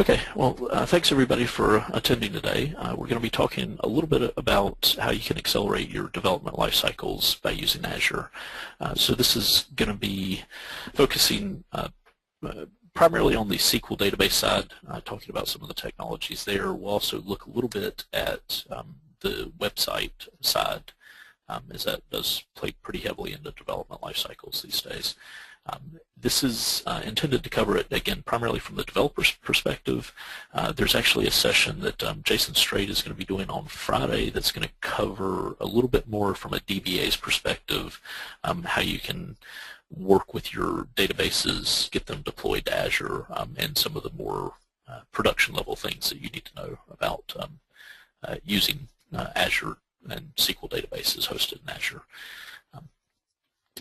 Okay, well, thanks everybody for attending today. We're going to be talking a little bit about how you can accelerate your development life cycles by using Azure. So this is going to be focusing primarily on the SQL database side, talking about some of the technologies there. We'll also look a little bit at the website side, as that does play pretty heavily into development life cycles these days. This is intended to cover it, again, primarily from the developer's perspective. There's actually a session that Jason Strait is going to be doing on Friday that's going to cover a little bit more from a DBA's perspective, how you can work with your databases, get them deployed to Azure, and some of the more production level things that you need to know about using Azure and SQL databases hosted in Azure.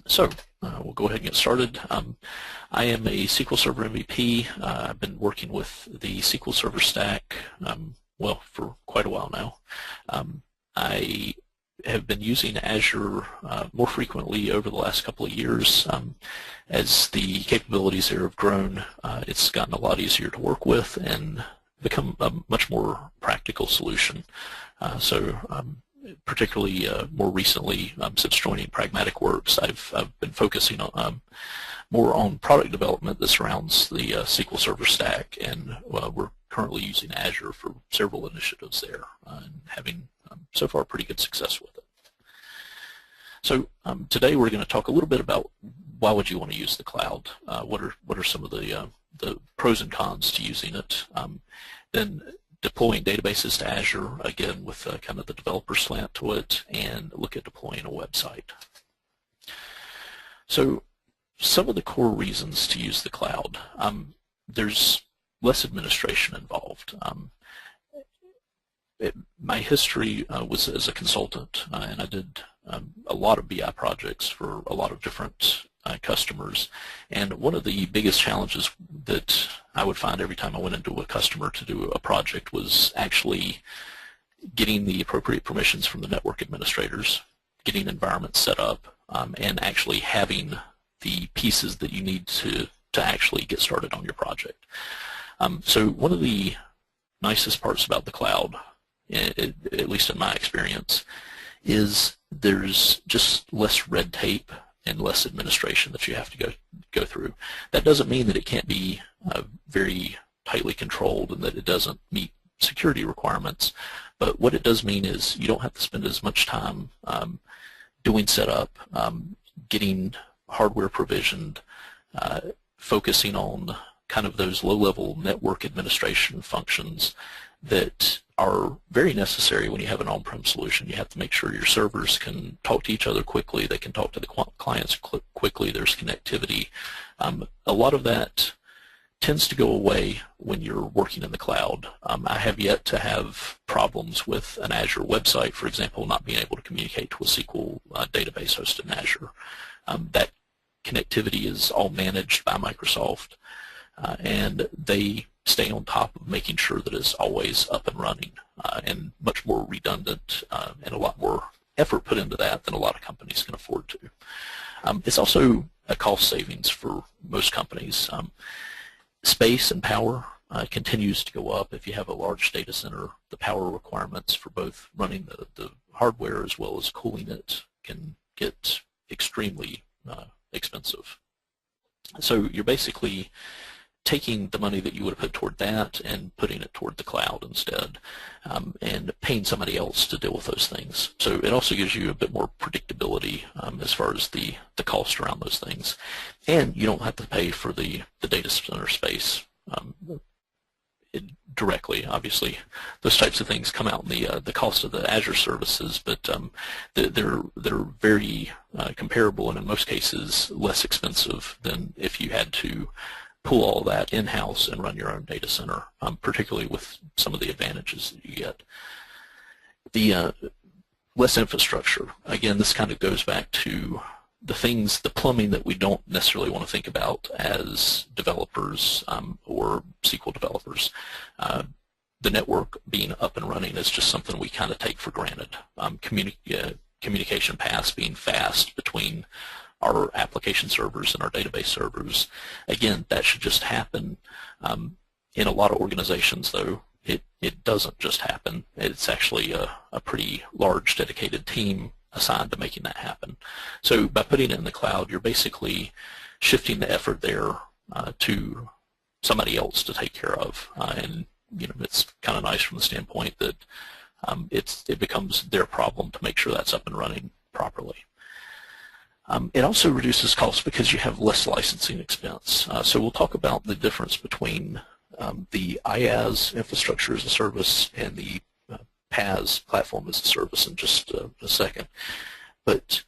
So we'll go ahead and get started. I am a SQL Server MVP. I've been working with the SQL Server stack, well, for quite a while now. I have been using Azure more frequently over the last couple of years. As the capabilities there have grown, it's gotten a lot easier to work with and become a much more practical solution. Particularly more recently, since joining Pragmatic Works, I've been focusing on more on product development that surrounds the SQL Server stack, and we're currently using Azure for several initiatives there and having so far pretty good success with it. So today we're going to talk a little bit about why would you want to use the cloud, what are some of the pros and cons to using it, then deploying databases to Azure, again with kind of the developer slant to it, and look at deploying a website. So some of the core reasons to use the cloud, there's less administration involved. My history was as a consultant, and I did a lot of BI projects for a lot of different customers, and one of the biggest challenges that I would find every time I went into a customer to do a project was actually getting the appropriate permissions from the network administrators, getting environments set up, and actually having the pieces that you need to actually get started on your project. So one of the nicest parts about the cloud, at least in my experience, is there's just less red tape and less administration that you have to go through. That doesn't mean that it can't be very tightly controlled and that it doesn't meet security requirements, but what it does mean is you don't have to spend as much time doing setup, getting hardware provisioned, focusing on kind of those low-level network administration functions that are very necessary when you have an on-prem solution. You have to make sure your servers can talk to each other quickly, they can talk to the clients quickly, there's connectivity. A lot of that tends to go away when you're working in the cloud. I have yet to have problems with an Azure website, for example, not being able to communicate to a SQL database hosted in Azure. That connectivity is all managed by Microsoft, and they stay on top of making sure that it's always up and running, and much more redundant, and a lot more effort put into that than a lot of companies can afford to. It's also a cost savings for most companies. Space and power continues to go up. If you have a large data center, the power requirements for both running the hardware as well as cooling it can get extremely expensive. So you're basically taking the money that you would have put toward that and putting it toward the cloud instead, and paying somebody else to deal with those things. So it also gives you a bit more predictability as far as the cost around those things, and you don't have to pay for the data center space directly. Obviously, those types of things come out in the cost of the Azure services, but they're very comparable, and in most cases less expensive than if you had to pull all that in-house and run your own data center, particularly with some of the advantages that you get. The less infrastructure, again, this kind of goes back to the plumbing that we don't necessarily want to think about as developers or SQL developers. The network being up and running is just something we kind of take for granted. Communication paths being fast between our application servers and our database servers. Again, that should just happen In a lot of organizations, though, it doesn't just happen. It's actually a pretty large dedicated team assigned to making that happen. So by putting it in the cloud, you're basically shifting the effort there to somebody else to take care of. And it's kind of nice from the standpoint that it becomes their problem to make sure that's up and running properly. It also reduces costs because you have less licensing expense. So we'll talk about the difference between the IaaS, infrastructure as a service, and the PaaS, platform as a service, in just a second. But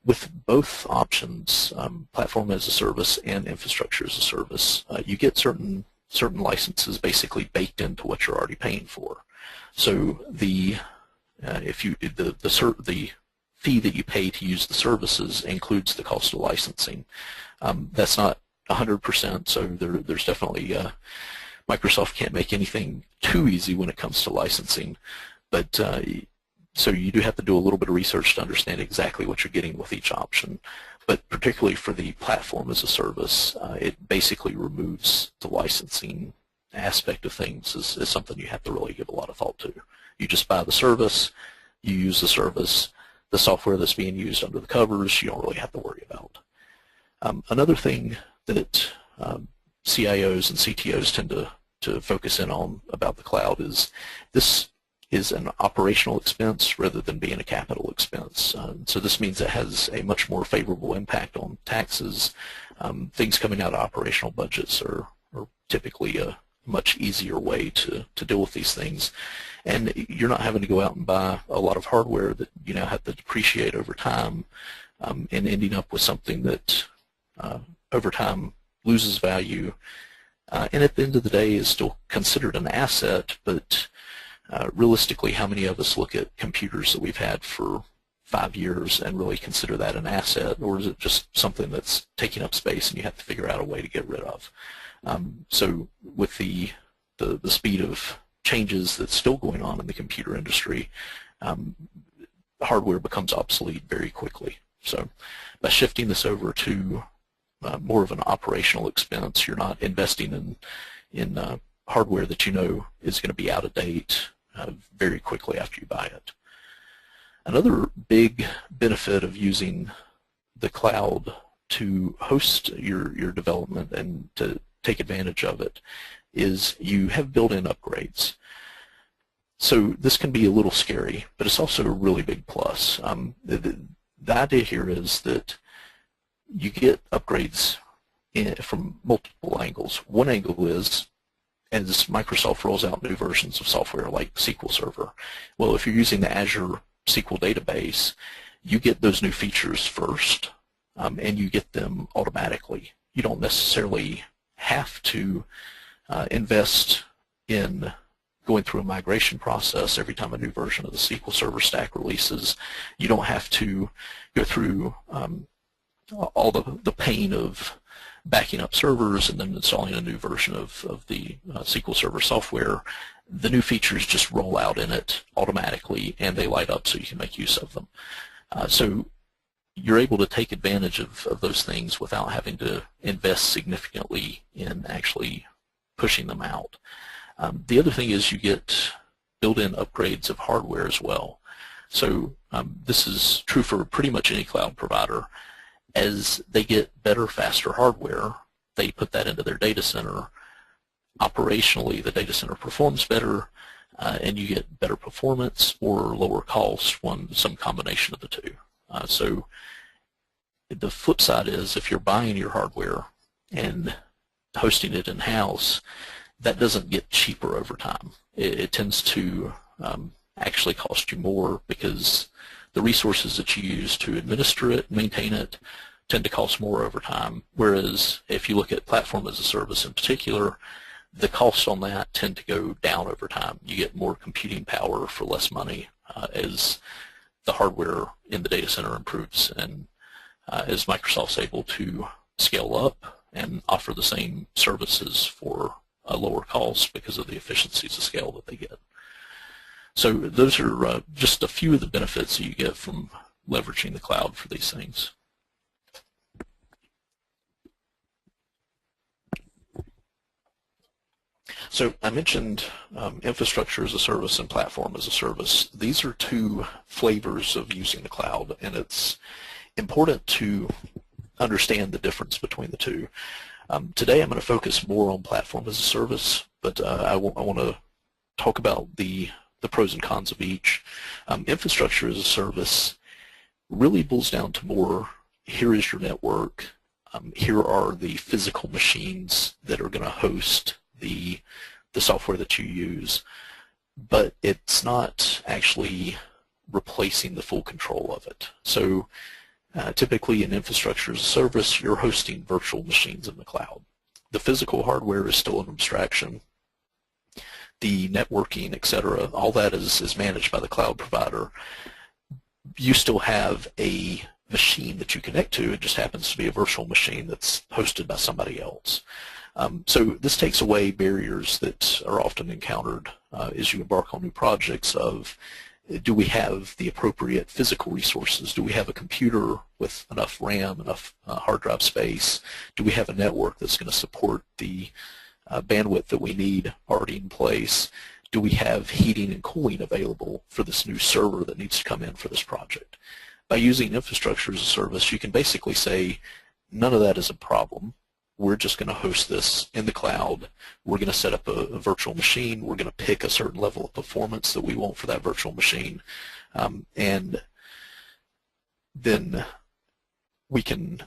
with both options, platform as a service and infrastructure as a service, you get certain licenses basically baked into what you're already paying for. So the fee that you pay to use the services includes the cost of licensing. That's not 100%, so there's definitely Microsoft can't make anything too easy when it comes to licensing, but so you do have to do a little bit of research to understand exactly what you're getting with each option. But particularly for the platform as a service, it basically removes the licensing aspect of things as something you have to really give a lot of thought to. You just buy the service, you use the service, the software that's being used under the covers, you don't really have to worry about. Another thing that CIOs and CTOs tend to focus in on about the cloud is this is an operational expense rather than being a capital expense. So this means it has a much more favorable impact on taxes. Things coming out of operational budgets are typically a much easier way to deal with these things. And you're not having to go out and buy a lot of hardware that you now have to depreciate over time, and ending up with something that over time loses value, and at the end of the day is still considered an asset, but realistically, how many of us look at computers that we've had for 5 years and really consider that an asset, or is it just something that's taking up space and you have to figure out a way to get rid of? So with the speed of changes that's still going on in the computer industry, hardware becomes obsolete very quickly. So by shifting this over to more of an operational expense, you're not investing in hardware that you know is going to be out of date very quickly after you buy it. Another big benefit of using the cloud to host your development and to take advantage of it is you have built-in upgrades. So this can be a little scary, but it's also a really big plus. The idea here is that you get upgrades from multiple angles. One angle is as Microsoft rolls out new versions of software like SQL Server. Well, if you're using the Azure SQL database, you get those new features first, and you get them automatically. You don't necessarily have to invest in going through a migration process every time a new version of the SQL Server stack releases. You don't have to go through all the pain of backing up servers and then installing a new version of the SQL Server software. The new features just roll out in it automatically, and they light up so you can make use of them. So you're able to take advantage of those things without having to invest significantly in actually pushing them out. The other thing is you get built-in upgrades of hardware as well. So this is true for pretty much any cloud provider. As they get better, faster hardware, they put that into their data center. Operationally, the data center performs better, and you get better performance or lower cost, some combination of the two. So the flip side is if you're buying your hardware and hosting it in-house, that doesn't get cheaper over time. It tends to actually cost you more because the resources that you use to administer it, maintain it, tend to cost more over time. Whereas if you look at platform as a service in particular, the costs on that tend to go down over time. You get more computing power for less money as the hardware in the data center improves, and as Microsoft's able to scale up and offer the same services for a lower cost because of the efficiencies of scale that they get. So those are just a few of the benefits that you get from leveraging the cloud for these things. So I mentioned infrastructure as a service and platform as a service. These are two flavors of using the cloud, and it's important to understand the difference between the two. Today I'm going to focus more on platform as a service, but I want to talk about the pros and cons of each. Infrastructure as a service really boils down to more, here is your network, here are the physical machines that are going to host the software that you use, but it's not actually replacing the full control of it. So typically in infrastructure as a service, you're hosting virtual machines in the cloud. The physical hardware is still an abstraction. The networking, etc., all that is managed by the cloud provider. You still have a machine that you connect to. It just happens to be a virtual machine that's hosted by somebody else. So this takes away barriers that are often encountered as you embark on new projects of, do we have the appropriate physical resources? Do we have a computer with enough RAM, enough hard drive space? Do we have a network that's going to support the bandwidth that we need already in place? Do we have heating and cooling available for this new server that needs to come in for this project? By using infrastructure as a service, you can basically say, none of that is a problem. We're just going to host this in the cloud. We're going to set up a virtual machine. We're going to pick a certain level of performance that we want for that virtual machine. And then we can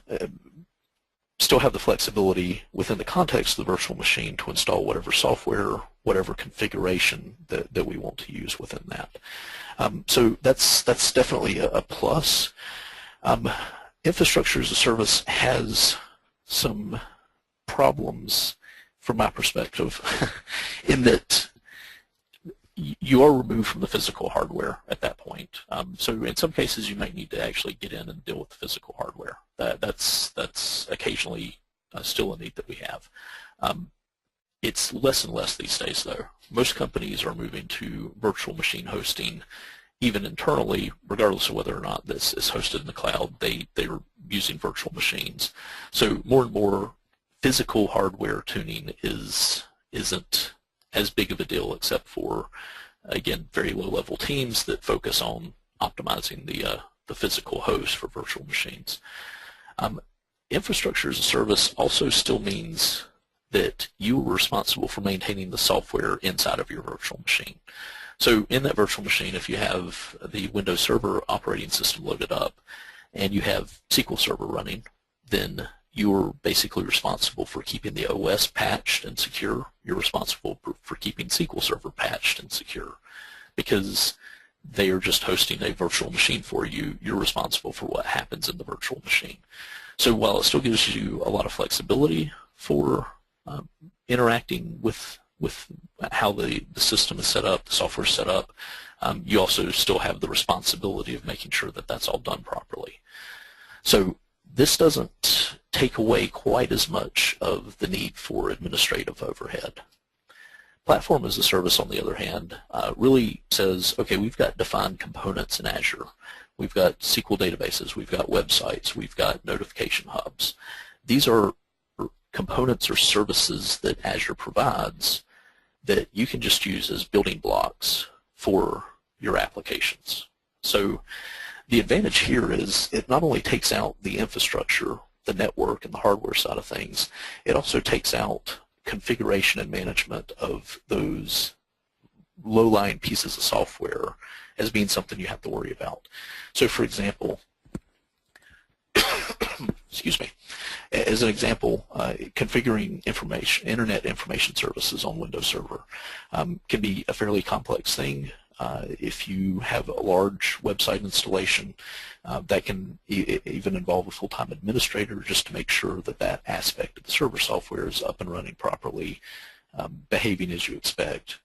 still have the flexibility within the context of the virtual machine to install whatever software, whatever configuration that we want to use within that. So that's definitely a plus. Infrastructure as a service has some problems from my perspective in that you are removed from the physical hardware at that point. So in some cases you might need to actually get in and deal with the physical hardware. That's occasionally still a need that we have. It's less and less these days though. Most companies are moving to virtual machine hosting even internally, regardless of whether or not this is hosted in the cloud. They're using virtual machines. So more and more physical hardware tuning isn't as big of a deal, except for, again, very low-level teams that focus on optimizing the physical host for virtual machines. Infrastructure as a service also still means that you are responsible for maintaining the software inside of your virtual machine. So in that virtual machine, if you have the Windows Server operating system loaded up and you have SQL Server running, then you're basically responsible for keeping the OS patched and secure. You're responsible for keeping SQL Server patched and secure. Because they are just hosting a virtual machine for you, you're responsible for what happens in the virtual machine. So while it still gives you a lot of flexibility for interacting with how the system is set up, the software is set up, you also still have the responsibility of making sure that that's all done properly. So this doesn't take away quite as much of the need for administrative overhead. Platform as a service, on the other hand, really says, okay, we've got defined components in Azure. We've got SQL databases, we've got websites, we've got notification hubs. These are components or services that Azure provides that you can just use as building blocks for your applications. So the advantage here is it not only takes out the infrastructure, the network, and the hardware side of things, it also takes out configuration and management of those low-lying pieces of software as being something you have to worry about. So for example, excuse me, as an example, configuring internet information services on Windows Server can be a fairly complex thing. If you have a large website installation, that can even involve a full-time administrator just to make sure that that aspect of the server software is up and running properly, behaving as you expect.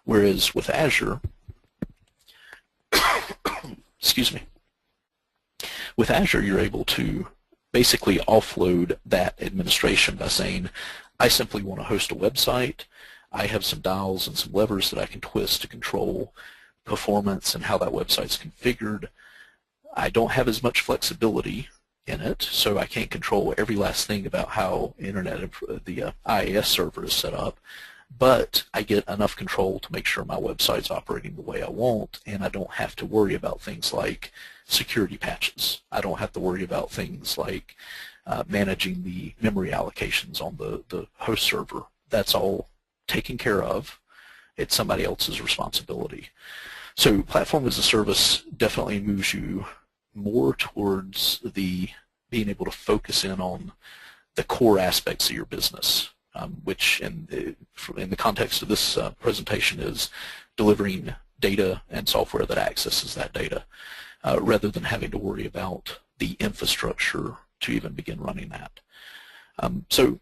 Whereas with Azure, excuse me, with Azure you're able to basically offload that administration by saying, I simply want to host a website. I have some dials and some levers that I can twist to control performance and how that website's configured. I don't have as much flexibility in it, so I can't control every last thing about how the IIS server is set up. but I get enough control to make sure my website's operating the way I want, and I don't have to worry about things like security patches. I don't have to worry about things like managing the memory allocations on the host server. That's all taken care of. It's somebody else's responsibility. So platform as a service definitely moves you more towards the being able to focus in on the core aspects of your business, which in the context of this presentation is delivering data and software that accesses that data, rather than having to worry about the infrastructure to even begin running that. So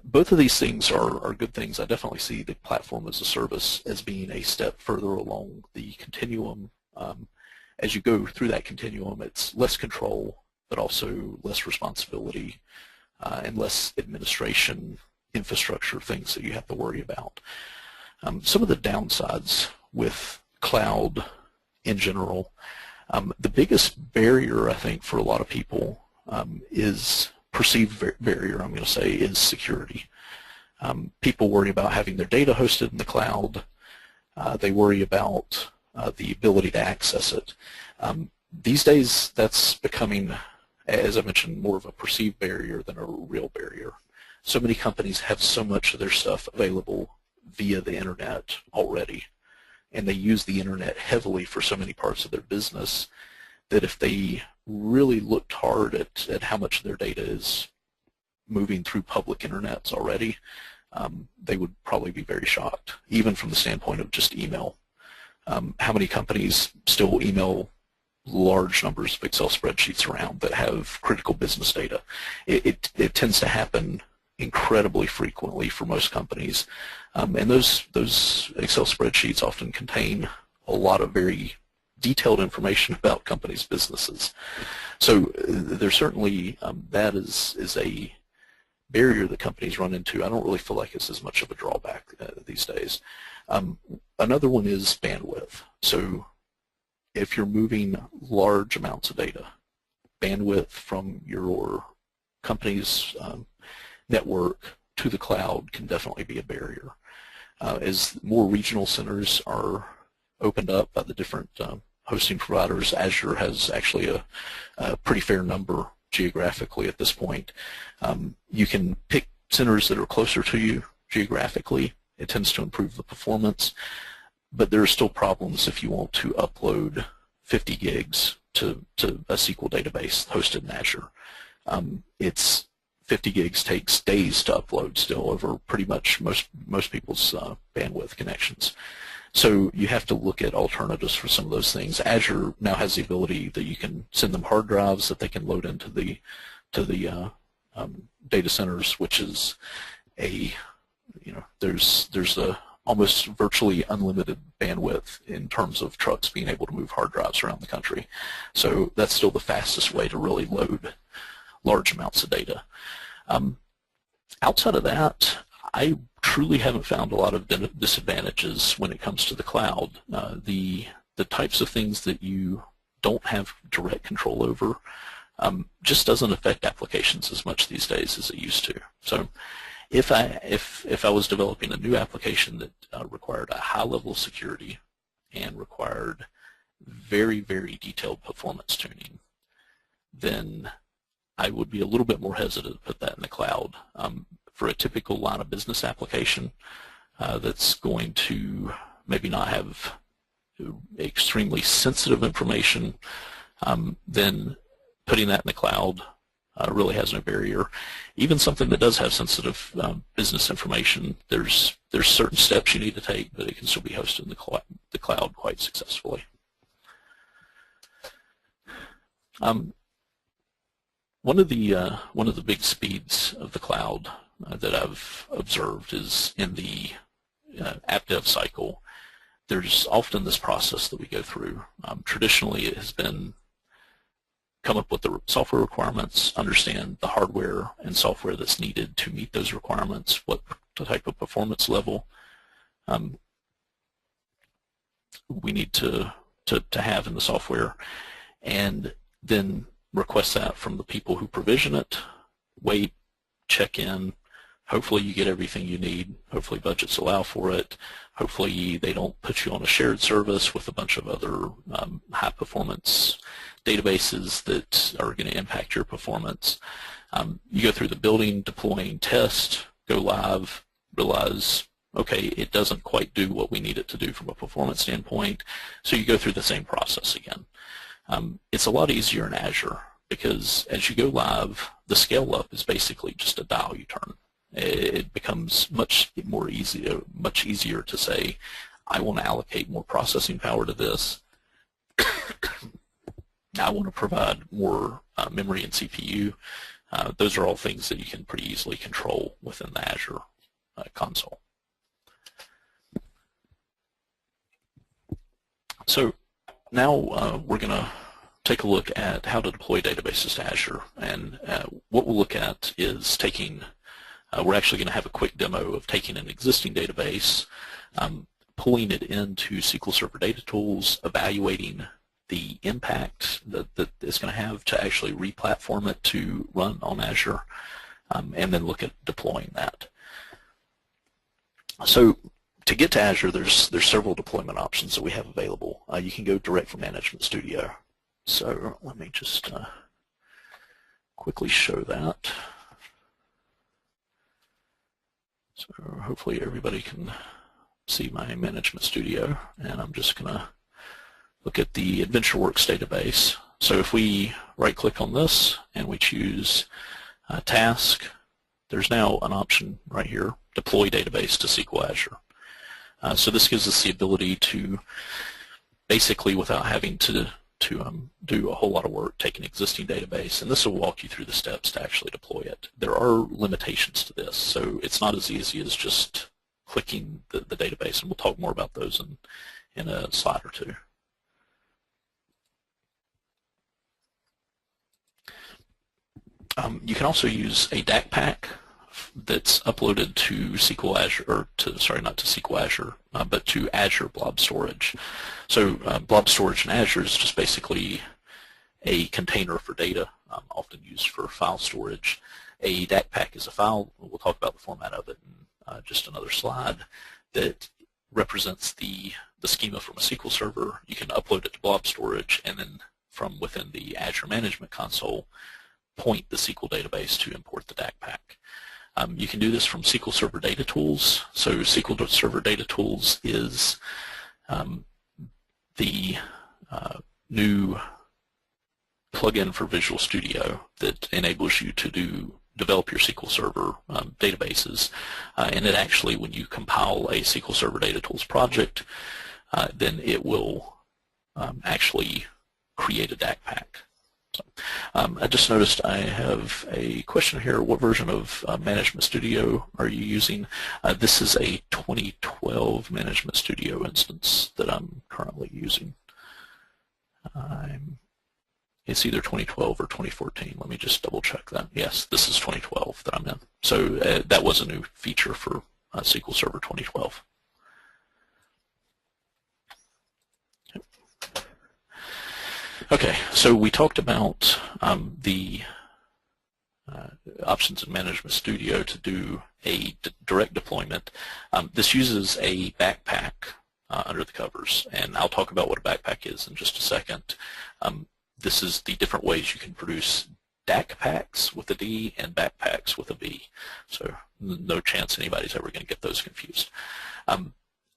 both of these things are good things. I definitely see the platform as a service as being a step further along the continuum. As you go through that continuum, it's less control, but also less responsibility and less administration, infrastructure things that you have to worry about. Some of the downsides with cloud in general, the biggest barrier, I think, for a lot of people is perceived barrier, I'm going to say, is security. People worry about having their data hosted in the cloud. They worry about the ability to access it. These days, that's becoming, as I mentioned, more of a perceived barrier than a real barrier. So many companies have so much of their stuff available via the internet already, and they use the internet heavily for so many parts of their business that if they really looked hard at how much of their data is moving through public internets already, they would probably be very shocked, even from the standpoint of just email. How many companies still email large numbers of Excel spreadsheets around that have critical business data? It tends to happen incredibly frequently for most companies, and those Excel spreadsheets often contain a lot of very detailed information about companies' businesses. So there's certainly that is a barrier that companies run into. I don't really feel like it's as much of a drawback these days. Another one is bandwidth. So if you're moving large amounts of data, bandwidth from your company's network to the cloud can definitely be a barrier. As more regional centers are opened up by the different hosting providers, Azure has actually a pretty fair number geographically at this point. You can pick centers that are closer to you geographically. It tends to improve the performance, but there are still problems if you want to upload 50 gigs to a SQL database hosted in Azure. It's 50 gigs takes days to upload still over pretty much most people's bandwidth connections. So you have to look at alternatives for some of those things. Azure now has the ability that you can send them hard drives that they can load into the data centers, which is there's a almost virtually unlimited bandwidth in terms of trucks being able to move hard drives around the country. So that's still the fastest way to really load large amounts of data. Outside of that, I truly haven't found a lot of disadvantages when it comes to the cloud. The types of things that you don't have direct control over just doesn't affect applications as much these days as it used to. So if I was developing a new application that required a high level of security and required very, very detailed performance tuning, then I would be a little bit more hesitant to put that in the cloud. For a typical line of business application that's going to maybe not have extremely sensitive information, then putting that in the cloud really has no barrier. Even something that does have sensitive business information, there's certain steps you need to take, but it can still be hosted in the cloud quite successfully. One of the big speeds of the cloud that I've observed is in the app dev cycle. There's often this process that we go through. Traditionally, it has been come up with the software requirements, understand the hardware and software that's needed to meet those requirements, what type of performance level we need to have in the software, and then request that from the people who provision it, wait, check in, hopefully you get everything you need. Hopefully budgets allow for it. Hopefully they don't put you on a shared service with a bunch of other high-performance databases that are going to impact your performance. You go through the building, deploying, test, go live, realize, okay, it doesn't quite do what we need it to do from a performance standpoint, so you go through the same process again. It's a lot easier in Azure because as you go live, the scale up is basically just a dial you turn. It becomes much easier to say, I want to allocate more processing power to this. I want to provide more memory and CPU. Those are all things that you can pretty easily control within the Azure console. So now we're going to take a look at how to deploy databases to Azure. And what we'll look at is taking, we're actually going to have a quick demo of taking an existing database, pulling it into SQL Server Data Tools, evaluating the impact that it's going to have to actually re-platform it to run on Azure, and then look at deploying that. So to get to Azure, there's several deployment options that we have available. You can go direct from Management Studio. So let me just quickly show that. So hopefully everybody can see my Management Studio, and I'm just going to look at the AdventureWorks database. So if we right-click on this and we choose Task, there's now an option right here, Deploy Database to SQL Azure. So this gives us the ability to basically, without having to do a whole lot of work, take an existing database, and this will walk you through the steps to actually deploy it. There are limitations to this, so it's not as easy as just clicking the database, and we'll talk more about those in a slide or two. You can also use a DACPAC that's uploaded to SQL Azure, or not to SQL Azure, but to Azure Blob Storage. So Blob Storage in Azure is just basically a container for data, often used for file storage. A DACPAC is a file, we'll talk about the format of it in just another slide, that represents the schema from a SQL server. You can upload it to Blob Storage, and then from within the Azure Management Console, point the SQL database to import the DACPAC. You can do this from SQL Server Data Tools. So SQL Server Data Tools is the new plugin for Visual Studio that enables you to develop your SQL Server databases. And it actually, when you compile a SQL Server Data Tools project, then it will actually create a DACPAC. So, I just noticed I have a question here. What version of Management Studio are you using? This is a 2012 Management Studio instance that I'm currently using. It's either 2012 or 2014. Let me just double check that. Yes, this is 2012 that I'm in. So that was a new feature for SQL Server 2012. Okay, so we talked about the options in Management Studio to do a direct deployment. This uses a BACPAC under the covers, and I'll talk about what a BACPAC is in just a second. This is the different ways you can produce DACPACs with a D and BACPACs with a B. So no chance anybody's ever going to get those confused.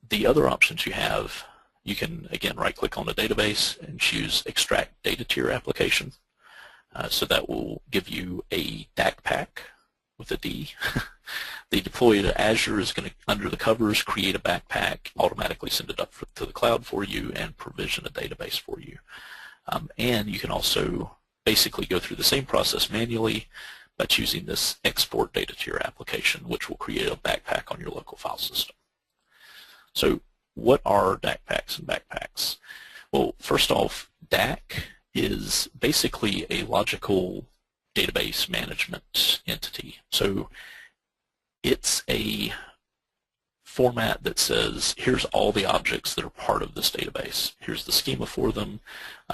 The other options you have, you can, again, right-click on the database and choose Extract Data Tier Application. So that will give you a DACPAC with a D. The deploy to Azure is going to, under the covers, create a BACPAC, automatically send it up to the cloud for you, and provision a database for you. And you can also basically go through the same process manually by choosing this Export Data Tier Application, which will create a BACPAC on your local file system. So what are DACPACs and BACPACs? Well, first off, DAC is basically a logical database management entity. So it's a format that says, here's all the objects that are part of this database. Here's the schema for them.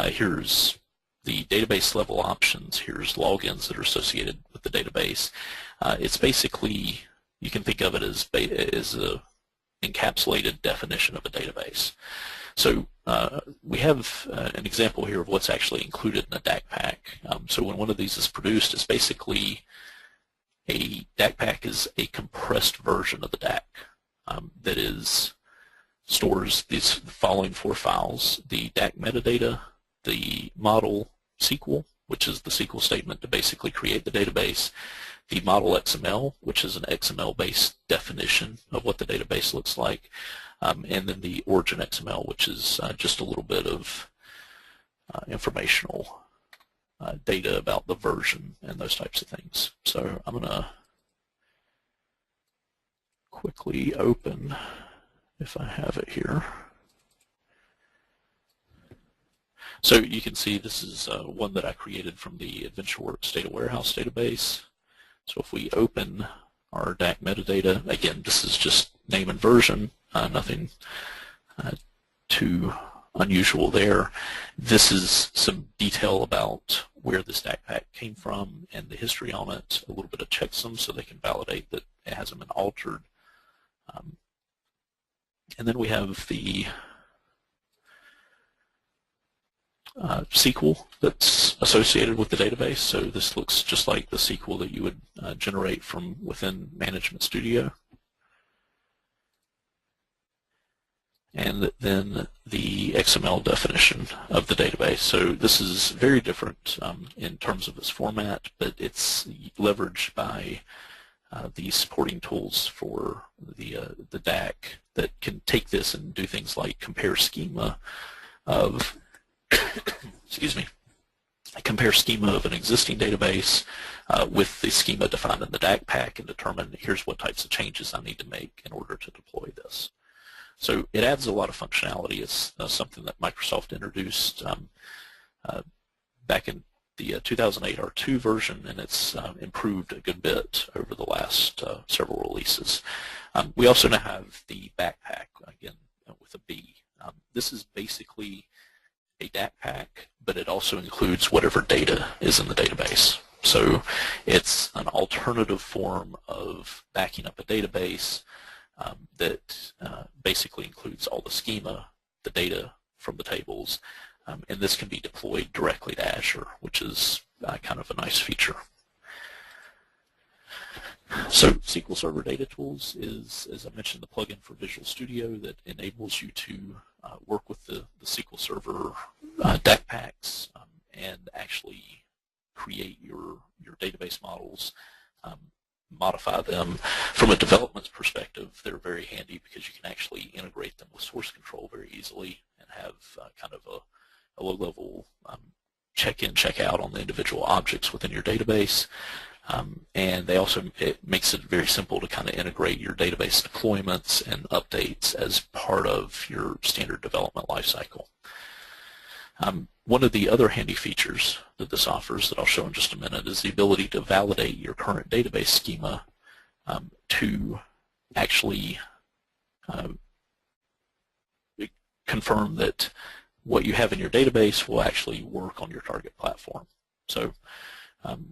Here's the database level options. Here's logins that are associated with the database. It's basically you can think of it as a encapsulated definition of a database. So we have an example here of what's actually included in a DACPAC. So when one of these is produced, it's basically a DACPAC is a compressed version of the DAC that stores these following 4 files: the DAC metadata, the model SQL, which is the SQL statement to basically create the database, the model XML, which is an XML-based definition of what the database looks like, and then the origin XML, which is just a little bit of informational data about the version and those types of things. So I'm going to quickly open, if I have it here. So you can see this is one that I created from the AdventureWorks Data Warehouse database. So if we open our DAC metadata, again, this is just name and version, nothing too unusual there. This is some detail about where this DACPAC came from and the history on it, a little bit of checksum so they can validate that it hasn't been altered. And then we have the SQL that's associated with the database. So this looks just like the SQL that you would generate from within Management Studio. And then the XML definition of the database. So this is very different in terms of its format, but it's leveraged by the supporting tools for the DAC that can take this and do things like compare schema of excuse me, compare schema of an existing database with the schema defined in the DACPAC and determine here's what types of changes I need to make in order to deploy this. So it adds a lot of functionality. It's something that Microsoft introduced back in the 2008 R2 version, and it's improved a good bit over the last several releases. We also now have the BACPAC, again, with a B. This is basically a DACPAC, but it also includes whatever data is in the database. So it's an alternative form of backing up a database that basically includes all the schema, the data from the tables, and this can be deployed directly to Azure, which is kind of a nice feature. So SQL Server Data Tools is, as I mentioned, the plugin for Visual Studio that enables you to work with the SQL Server DACPACs and actually create your database models, modify them. From a development perspective, they're very handy because you can actually integrate them with source control very easily and have kind of a low-level check-in, check-out on the individual objects within your database. And it makes it very simple to kind of integrate your database deployments and updates as part of your standard development lifecycle. One of the other handy features that this offers that I'll show in just a minute is the ability to validate your current database schema to actually confirm that what you have in your database will actually work on your target platform. So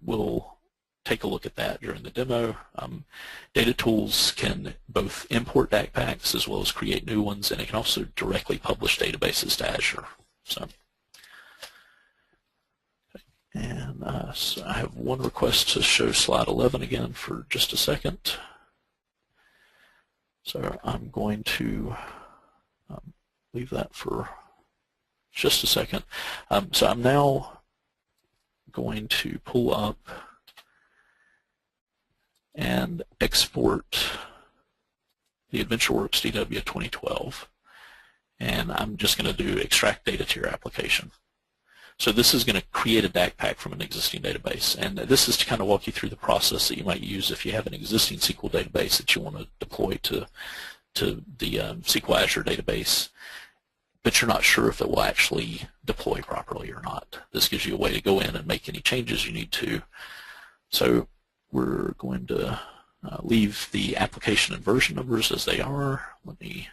we'll take a look at that during the demo. Data Tools can both import DACPACs as well as create new ones, and it can also directly publish databases to Azure. So I have one request to show slide 11 again for just a second. So I'm going to leave that for just a second. So I'm now going to pull up and export the AdventureWorks DW 2012, and I'm just going to do extract data to your application. So this is going to create a DACPAC from an existing database, and this is to kind of walk you through the process that you might use if you have an existing SQL database that you want to deploy to the SQL Azure database, but you're not sure if it will actually deploy properly or not. This gives you a way to go in and make any changes you need to. So we're going to leave the application and version numbers as they are. Let me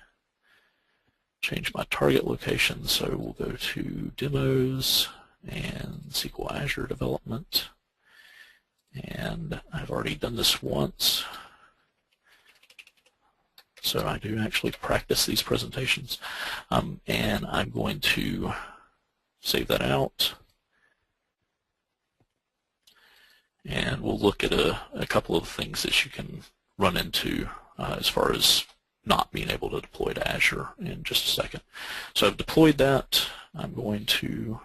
change my target location. So we'll go to Demos and SQL Azure Development. And I've already done this once. So I do actually practice these presentations, and I'm going to save that out. And we'll look at a couple of things that you can run into as far as not being able to deploy to Azure in just a second. So I've deployed that. I'm going to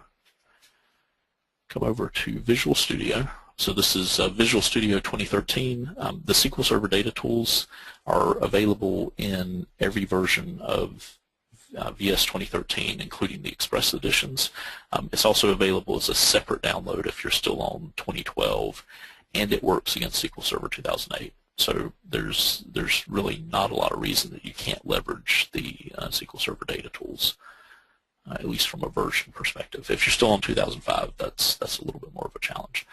come over to Visual Studio. So this is Visual Studio 2013. The SQL Server data tools are available in every version of VS 2013, including the Express editions. It's also available as a separate download if you're still on 2012, and it works against SQL Server 2008. So there's really not a lot of reason that you can't leverage the SQL Server data tools, at least from a version perspective. If you're still on 2005, that's a little bit more of a challenge.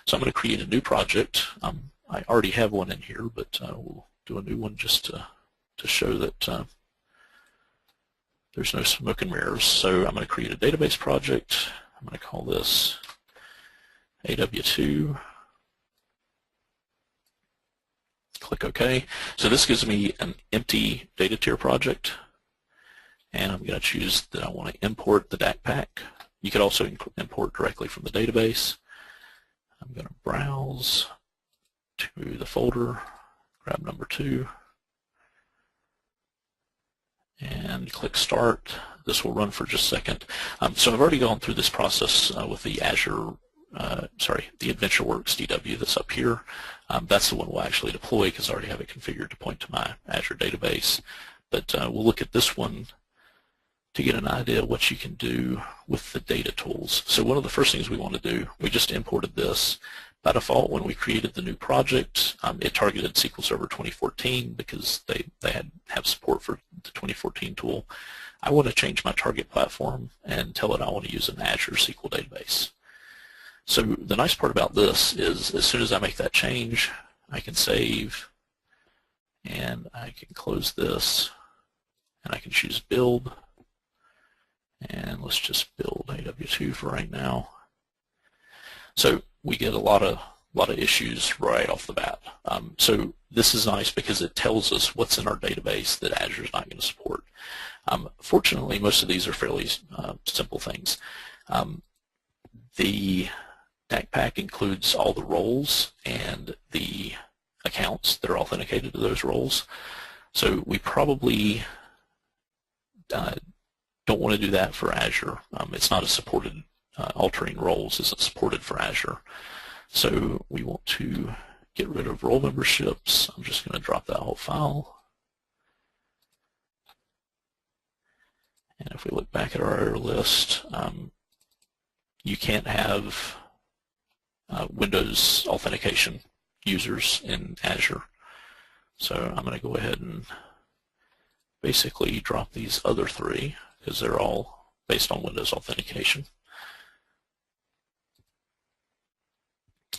So I'm going to create a new project. I already have one in here, but we'll do a new one just to show that there's no smoke and mirrors. So I'm going to create a database project. I'm going to call this AW2. Click OK. So this gives me an empty data tier project, and I'm going to choose that I want to import the DACPAC. You could also import directly from the database. I'm going to browse to the folder, grab number 2, and click Start. This will run for just a second. So I've already gone through this process with the Azure, the AdventureWorks DW that's up here. That's the one we'll actually deploy because I already have it configured to point to my Azure database. But we'll look at this one to get an idea of what you can do with the data tools. So one of the first things we want to do, we just imported this. By default, when we created the new project, it targeted SQL Server 2014 because they have support for the 2014 tool. I want to change my target platform and tell it I want to use an Azure SQL database. So the nice part about this is as soon as I make that change, I can save, and I can close this, and I can choose Build. And let's just build AW2 for right now. So we get a lot of issues right off the bat. So this is nice because it tells us what's in our database that Azure is not going to support. Fortunately, most of these are fairly simple things. The DACPAC includes all the roles and the accounts that are authenticated to those roles. So we probably don't want to do that for Azure. It's not a supported, altering roles isn't supported for Azure. So we want to get rid of role memberships. I'm just going to drop that whole file. And if we look back at our error list, you can't have Windows authentication users in Azure. So I'm going to go ahead and basically drop these other 3 because they're all based on Windows authentication.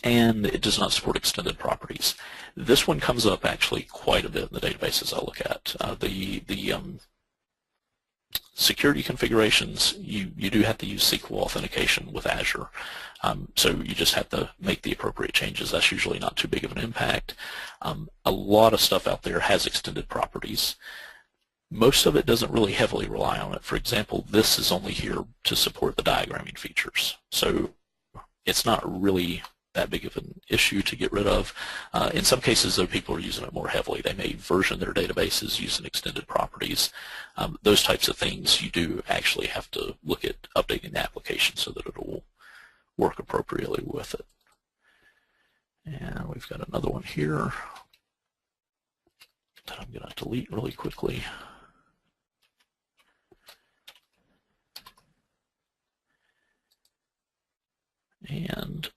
And it does not support extended properties. This one comes up actually quite a bit in the databases I look at. The security configurations, you do have to use SQL authentication with Azure. So you just have to make the appropriate changes. That's usually not too big of an impact. A lot of stuff out there has extended properties. Most of it doesn't really heavily rely on it. For example, this is only here to support the diagramming features. So it's not really that big of an issue to get rid of. In some cases, though, people are using it more heavily. They may version their databases using extended properties. Those types of things, you do actually have to look at updating the application so that it will work appropriately with it. And we've got another one here that I'm going to delete really quickly. And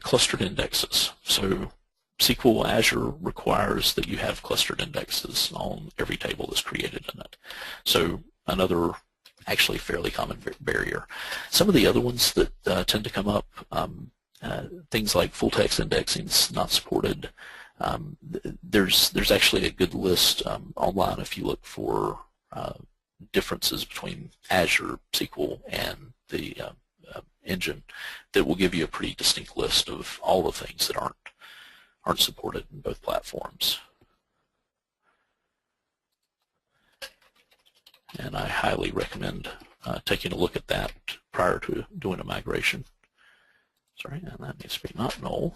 clustered indexes. So SQL Azure requires that you have clustered indexes on every table that's created in it. So another actually fairly common barrier. Some of the other ones that tend to come up, things like full text indexing is not supported. There's actually a good list online if you look for differences between Azure SQL and the engine that will give you a pretty distinct list of all the things that aren't supported in both platforms. And I highly recommend taking a look at that prior to doing a migration. Sorry, and that needs to be not null.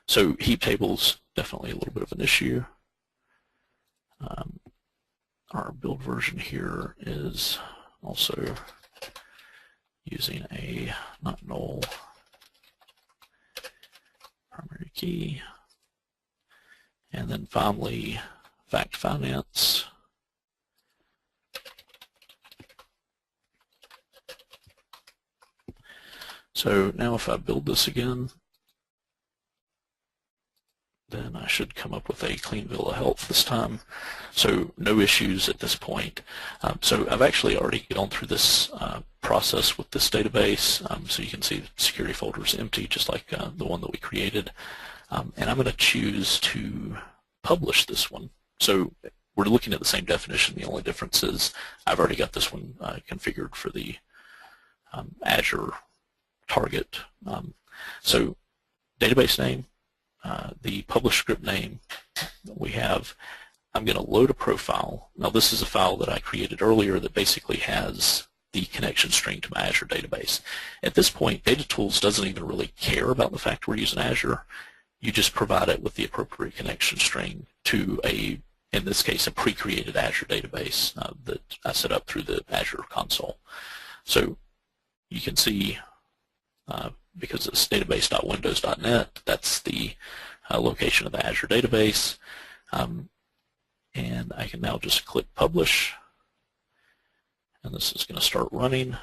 So heap tables, definitely a little bit of an issue. Our build version here is also using a not null primary key. And then finally, fact finance. So now if I build this again, then I should come up with a clean bill of health this time. So no issues at this point. So I've actually already gone through this process with this database. So you can see the security folder is empty, just like the one that we created. And I'm going to choose to publish this one. So we're looking at the same definition. The only difference is I've already got this one configured for the Azure target. So database name, the publish script name that we have, I'm going to load a profile. Now this is a file that I created earlier that basically has the connection string to my Azure database. At this point, DataTools doesn't even really care about the fact we're using Azure. You just provide it with the appropriate connection string to in this case, a pre-created Azure database that I set up through the Azure console. So you can see, because it's database.windows.net, that's the location of the Azure database. And I can now just click publish, and this is going to start running.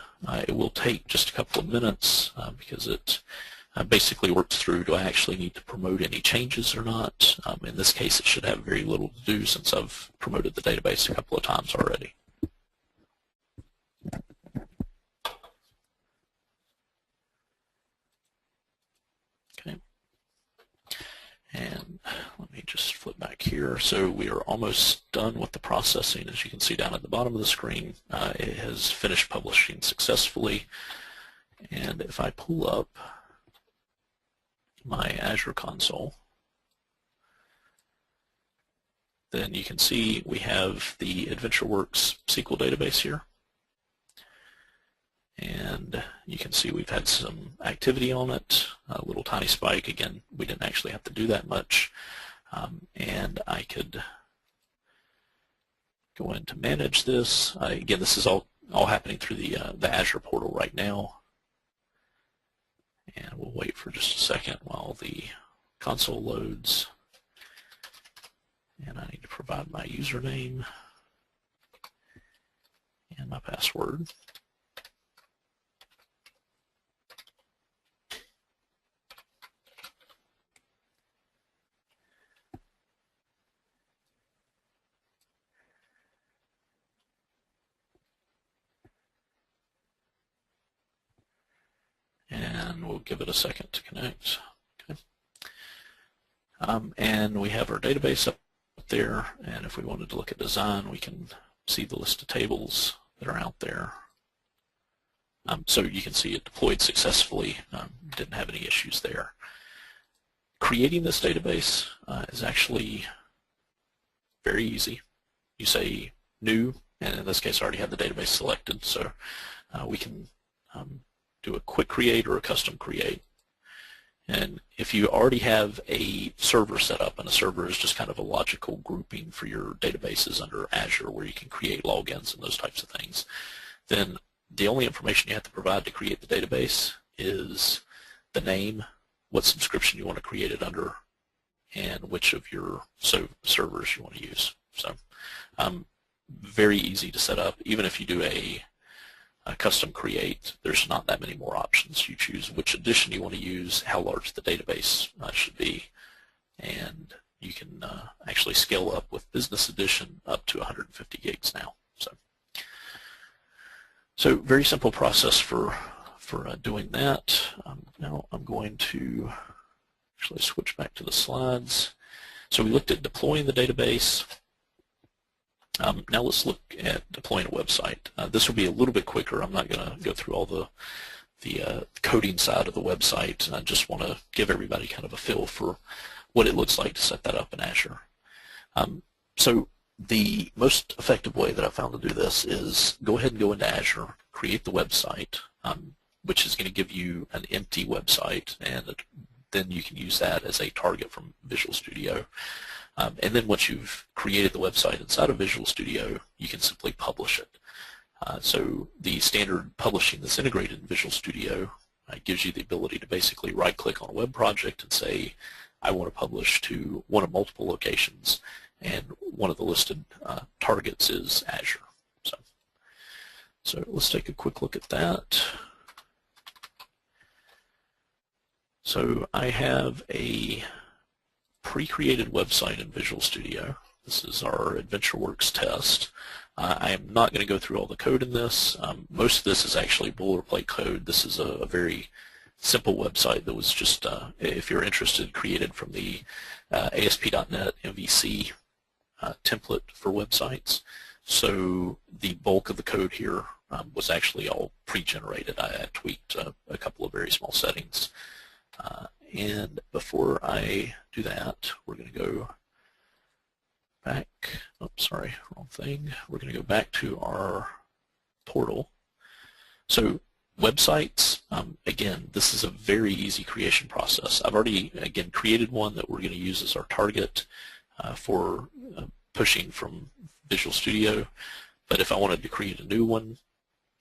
It will take just a couple of minutes because it basically works through, do I actually need to promote any changes or not? In this case, it should have very little to do since I've promoted the database a couple of times already. Okay. And let me just flip back here. So we are almost done with the processing. As you can see down at the bottom of the screen, it has finished publishing successfully. And if I pull up my Azure console, then you can see we have the AdventureWorks SQL database here. And you can see we've had some activity on it, a little tiny spike. Again, we didn't actually have to do that much. And I could go in to manage this. Again, this is all happening through the Azure portal right now. And we'll wait for just a second while the console loads. And I need to provide my username and my password. And we'll give it a second to connect. Okay. And we have our database up there, and if we wanted to look at design, we can see the list of tables that are out there. So you can see it deployed successfully, didn't have any issues there. Creating this database is actually very easy. You say new, and in this case I already have the database selected, so we can do a quick create or a custom create. And if you already have a server set up, and a server is just kind of a logical grouping for your databases under Azure where you can create logins and those types of things, then the only information you have to provide to create the database is the name, what subscription you want to create it under, and which of your servers you want to use. So very easy to set up. Even if you do a custom create, there's not that many more options. You choose which edition you want to use, how large the database should be, and you can actually scale up with Business Edition up to 150 gigs now. So very simple process for doing that. Now I'm going to actually switch back to the slides. So we looked at deploying the database. Now let's look at deploying a website. This will be a little bit quicker. I'm not going to go through all the coding side of the website, and I just want to give everybody kind of a feel for what it looks like to set that up in Azure. So The most effective way that I found to do this is go ahead and go into Azure, create the website, which is going to give you an empty website, and then you can use that as a target from Visual Studio. And then once you've created the website inside of Visual Studio, you can simply publish it. So the standard publishing that's integrated in Visual Studio gives you the ability to basically right-click on a web project and say, I want to publish to one of multiple locations, and one of the listed targets is Azure. So let's take a quick look at that. So I have a pre-created website in Visual Studio. This is our AdventureWorks test. I am not going to go through all the code in this. Most of this is actually boilerplate code. This is a very simple website that was just, if you're interested, created from the ASP.NET MVC template for websites. So the bulk of the code here was actually all pre-generated. I tweaked a couple of very small settings. And before I do that, we're going to go back. Oops, sorry, wrong thing. We're going to go back to our portal. So websites, again, this is a very easy creation process. I've already, again, created one that we're going to use as our target for pushing from Visual Studio. But if I wanted to create a new one,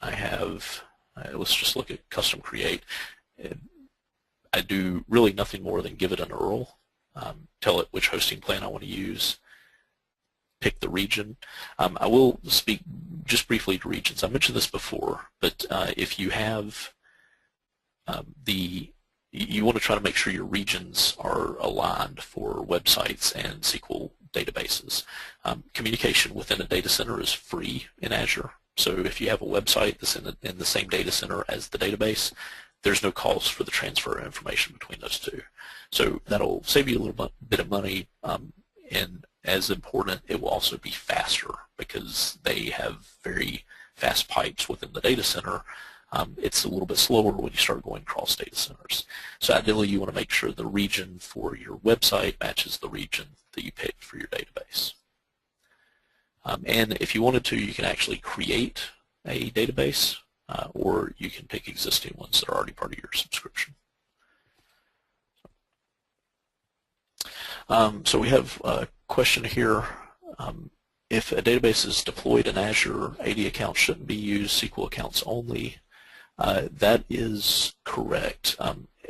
I have, let's just look at custom create. I do really nothing more than give it an URL, tell it which hosting plan I want to use, pick the region. I will speak just briefly to regions. I mentioned this before, but if you have you want to try to make sure your regions are aligned for websites and SQL databases. Communication within a data center is free in Azure. So if you have a website that's in the same data center as the database, there's no cost for the transfer of information between those two. So that'll save you a little bit of money, and as important, it will also be faster because they have very fast pipes within the data center. It's a little bit slower when you start going across data centers. So ideally, you want to make sure the region for your website matches the region that you picked for your database. And if you wanted to, you can actually create a database, or you can pick existing ones that are already part of your subscription. So we have a question here. If a database is deployed in Azure, AD accounts shouldn't be used, SQL accounts only. That is correct.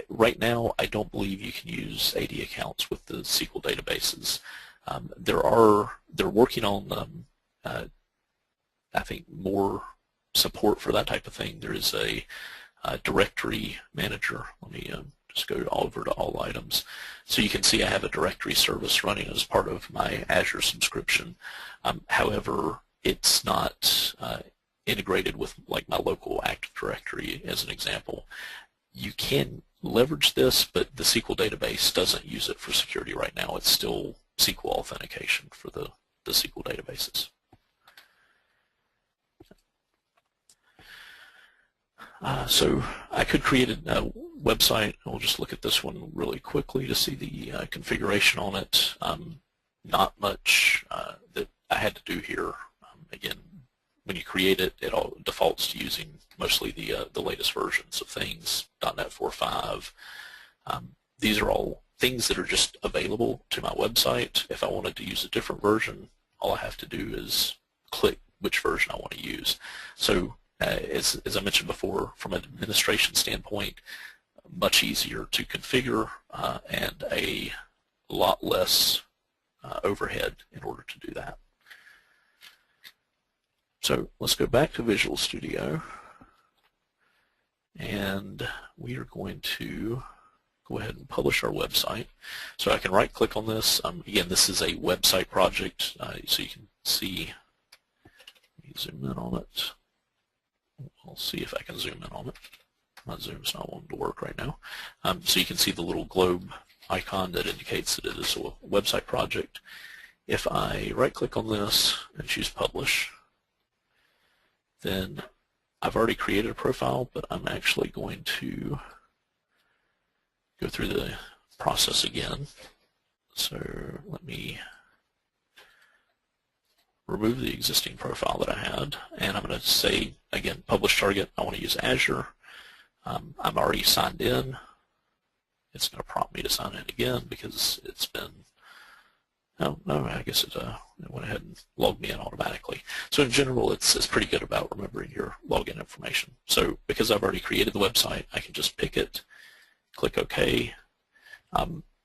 Right now, I don't believe you can use AD accounts with the SQL databases. They're working on, I think, more support for that type of thing. There is a directory manager. Let me just go over to all items. So you can see I have a directory service running as part of my Azure subscription. However, it's not integrated with like my local Active Directory as an example. You can leverage this, but the SQL database doesn't use it for security right now. It's still SQL authentication for the SQL databases. So I could create a website. We'll just look at this one really quickly to see the configuration on it. Not much that I had to do here. Again, when you create it, it all defaults to using mostly the latest versions of things, .NET 4.5. These are all things that are just available to my website. If I wanted to use a different version, all I have to do is click which version I want to use. So as I mentioned before, from an administration standpoint, much easier to configure and a lot less overhead in order to do that. So let's go back to Visual Studio, and we are going to go ahead and publish our website. So I can right-click on this. Again, this is a website project, so you can see. Let me zoom in on it. I'll see if I can zoom in on it. My zoom's not wanting to work right now. So you can see the little globe icon that indicates that it is a website project. If I right-click on this and choose Publish, then I've already created a profile, but I'm actually going to go through the process again. So let me remove the existing profile that I had, and I'm going to say, again, publish target, I want to use Azure. I'm already signed in. It's going to prompt me to sign in again because it's been, no, I guess it went ahead and logged me in automatically. So in general, it's pretty good about remembering your login information. So because I've already created the website, I can just pick it, click OK.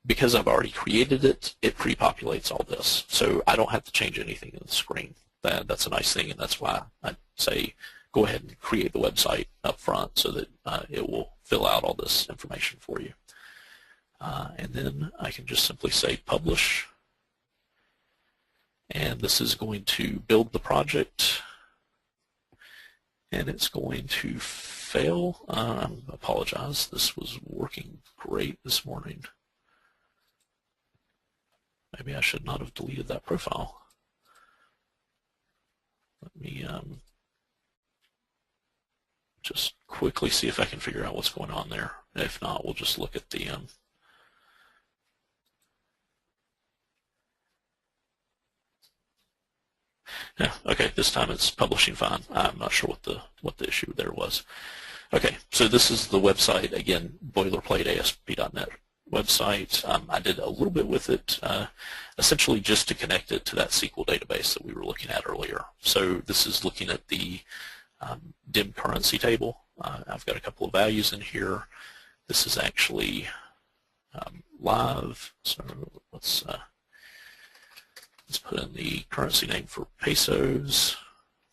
Because I've already created it, it pre-populates all this. So I don't have to change anything in the screen. That's a nice thing, and that's why I say go ahead and create the website up front so that it will fill out all this information for you. And then I can just simply say publish. And this is going to build the project. And it's going to fail. I apologize. This was working great this morning. Maybe I should not have deleted that profile. Let me just quickly see if I can figure out what's going on there. If not, we'll just look at the yeah, okay, this time it's publishing fine. I'm not sure what the issue there was. Okay, so this is the website, again, boilerplate ASP.NET website. I did a little bit with it, essentially just to connect it to that SQL database that we were looking at earlier. So this is looking at the dim currency table. I've got a couple of values in here. This is actually live, so let's put in the currency name for pesos,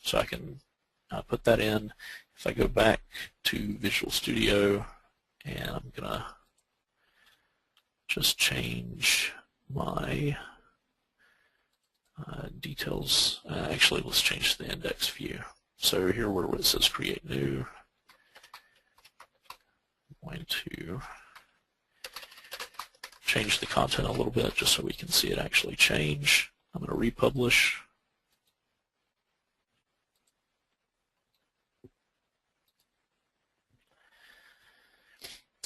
so I can put that in. If I go back to Visual Studio, and I'm going to just change my details. Actually, let's change the index view. So here where it says create new, I'm going to change the content a little bit just so we can see it actually change. I'm going to republish.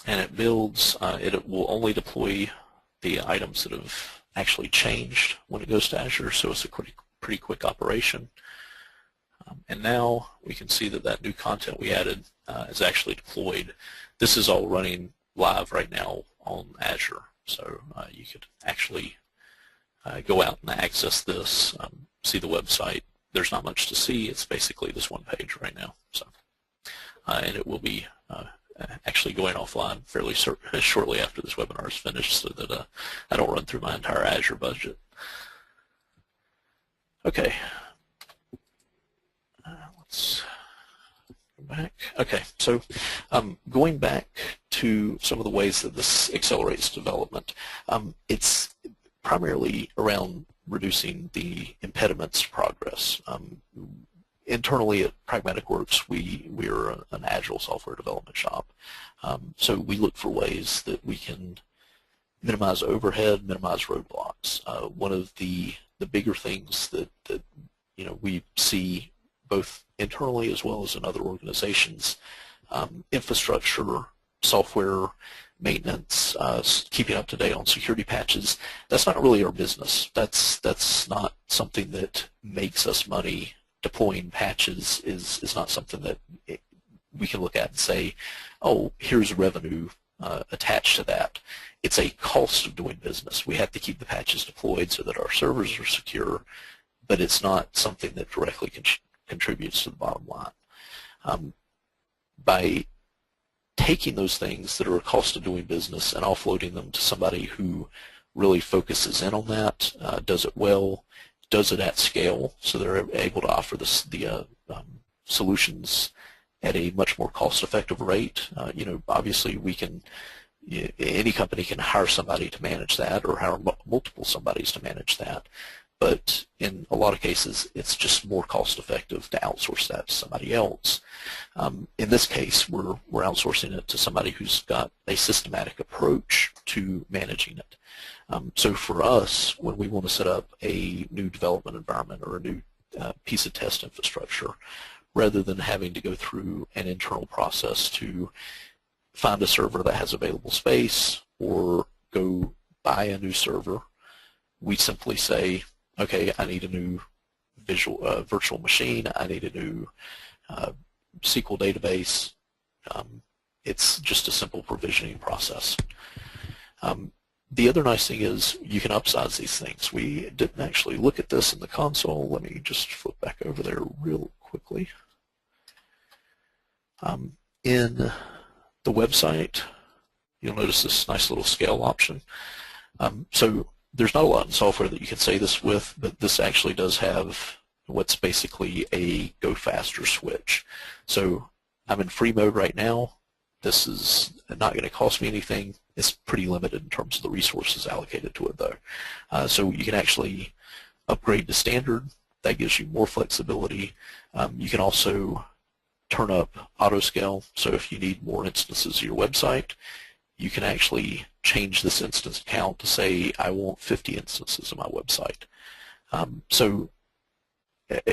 And it builds, it will only deploy the items that have actually changed when it goes to Azure, so it's a pretty quick operation. And now we can see that that new content we added is actually deployed. This is all running live right now on Azure, so you could actually go out and access this, see the website. There's not much to see. It's basically this one page right now. So, and it will be actually going offline fairly shortly after this webinar is finished so that I don't run through my entire Azure budget. Okay. Let's go back. Okay, so going back to some of the ways that this accelerates development, it's primarily around reducing the impediments to progress. Internally at Pragmatic Works, we're an agile software development shop. So we look for ways that we can minimize overhead, minimize roadblocks. One of the bigger things that we see both internally as well as in other organizations, infrastructure, software maintenance, keeping up to date on security patches. That's not really our business. That's not something that makes us money. Deploying patches is not something that we can look at and say, oh, here's revenue attached to that. It's a cost of doing business. We have to keep the patches deployed so that our servers are secure, but it's not something that directly contributes to the bottom line. By taking those things that are a cost of doing business and offloading them to somebody who really focuses in on that, does it well, does it at scale, so they're able to offer the solutions at a much more cost-effective rate. Obviously any company can hire somebody to manage that or hire multiple somebodies to manage that, but in a lot of cases it's just more cost-effective to outsource that to somebody else. In this case, we're outsourcing it to somebody who's got a systematic approach to managing it. So for us, when we want to set up a new development environment or a new piece of test infrastructure, rather than having to go through an internal process to find a server that has available space or go buy a new server, we simply say, okay, I need a new virtual machine, I need a new SQL database. It's just a simple provisioning process. The other nice thing is you can upsize these things. We didn't actually look at this in the console. Let me just flip back over there real quickly. In the website, you'll notice this nice little scale option. So there's not a lot in software that you can say this with, but this actually does have what's basically a go faster switch. So I'm in free mode right now. This is not going to cost me anything. It's pretty limited in terms of the resources allocated to it, though. So you can actually upgrade to standard. That gives you more flexibility. You can also turn up auto scale. So if you need more instances of your website, you can actually change this instance count to say, I want 50 instances of my website. So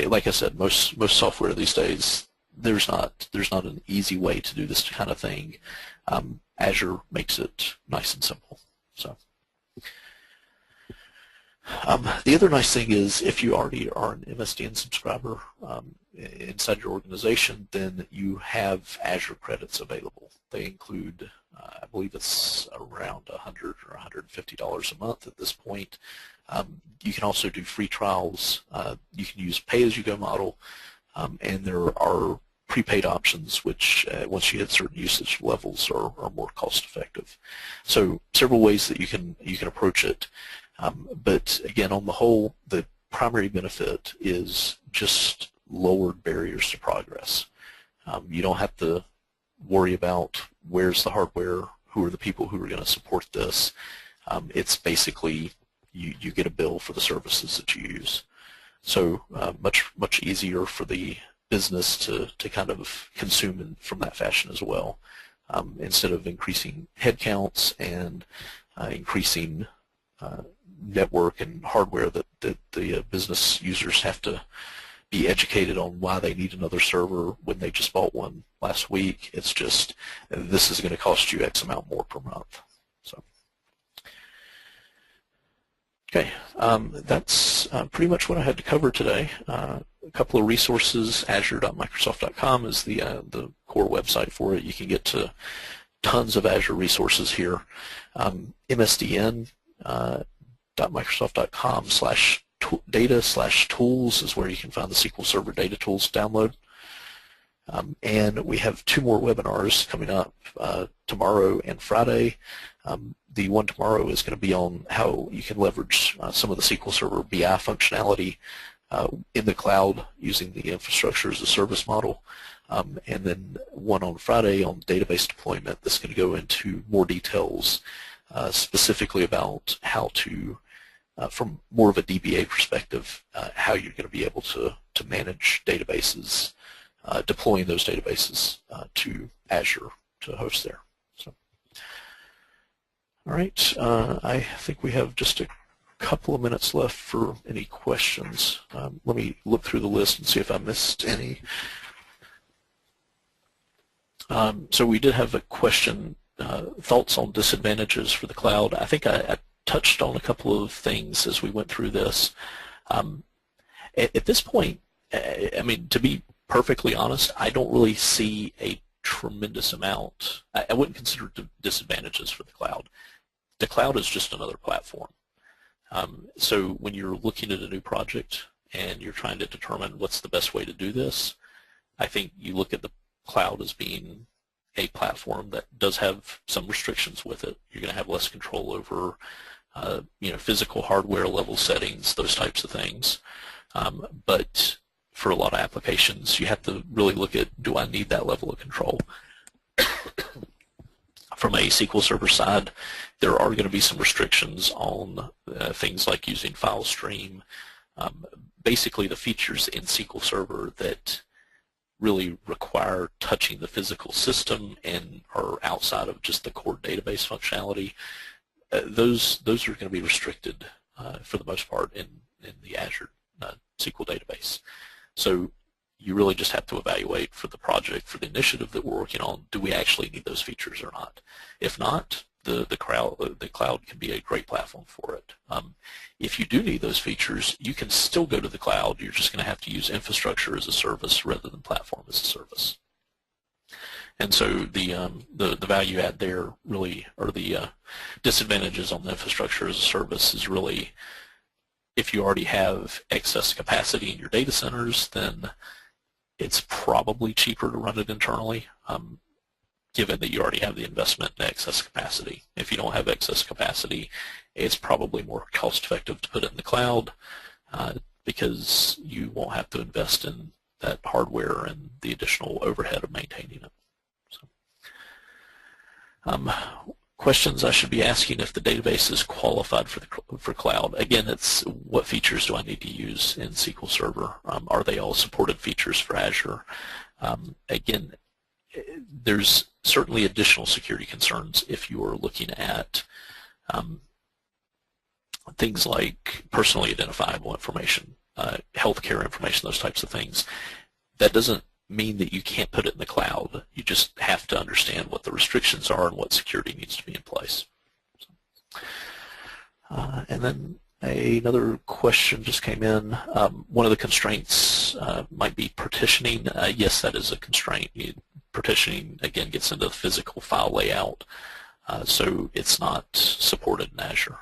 like I said, most software these days, there's not an easy way to do this kind of thing. Azure makes it nice and simple. So the other nice thing is if you already are an MSDN subscriber inside your organization, then you have Azure credits available. They include, I believe it's around $100 or $150 a month at this point. You can also do free trials. You can use pay-as-you-go model, and there are prepaid options which, once you hit certain usage levels, are more cost-effective. So several ways that you can approach it. But again, on the whole, the primary benefit is just lowered barriers to progress. You don't have to worry about where's the hardware, who are the people who are going to support this. It's basically you get a bill for the services that you use. So much easier for the business to kind of consume from that fashion as well, instead of increasing headcounts and increasing network and hardware that the business users have to be educated on why they need another server when they just bought one last week. It's just, this is going to cost you X amount more per month. So, okay, that's pretty much what I had to cover today. A couple of resources. Azure.microsoft.com is the core website for it. You can get to tons of Azure resources here. MSDN.microsoft.com/data/tools is where you can find the SQL Server Data Tools download. And we have 2 more webinars coming up tomorrow and Friday. The one tomorrow is going to be on how you can leverage some of the SQL Server BI functionality in the cloud using the infrastructure as a service model. And then one on Friday on database deployment that's going to go into more details specifically about how to, from more of a DBA perspective, how you're going to be able to manage databases, deploying those databases to Azure to host there. So, all right, I think we have just a couple of minutes left for any questions. Let me look through the list and see if I missed any. So we did have a question, thoughts on disadvantages for the cloud. I think I touched on a couple of things as we went through this. At this point, I mean, to be perfectly honest, I don't really see a tremendous amount. I wouldn't consider disadvantages for the cloud. The cloud is just another platform. So when you're looking at a new project and you're trying to determine what's the best way to do this, I think you look at the cloud as being a platform that does have some restrictions with it. You're going to have less control over physical hardware level settings, those types of things. But for a lot of applications, you have to really look at, do I need that level of control? From a SQL Server side, there are going to be some restrictions on things like using file stream. Basically, the features in SQL Server that really require touching the physical system and are outside of just the core database functionality, those are going to be restricted for the most part in the Azure SQL database. So you really just have to evaluate for the project, for the initiative that we're working on, do we actually need those features or not? If not, the cloud can be a great platform for it. If you do need those features, you can still go to the cloud. You're just going to have to use infrastructure as a service rather than platform as a service. And so the value add there really, or the disadvantages on the infrastructure as a service is really, if you already have excess capacity in your data centers, then it's probably cheaper to run it internally, given that you already have the investment in excess capacity. If you don't have excess capacity, it's probably more cost-effective to put it in the cloud because you won't have to invest in that hardware and the additional overhead of maintaining it. Questions I should be asking if the database is qualified for cloud. Again, it's what features do I need to use in SQL Server? Are they all supported features for Azure? Again, there's certainly additional security concerns if you are looking at things like personally identifiable information, healthcare information, those types of things. That doesn't mean that you can't put it in the cloud. You just have to understand what the restrictions are and what security needs to be in place. And then another question just came in. One of the constraints might be partitioning. Yes, that is a constraint. Partitioning, again, gets into the physical file layout, so it's not supported in Azure.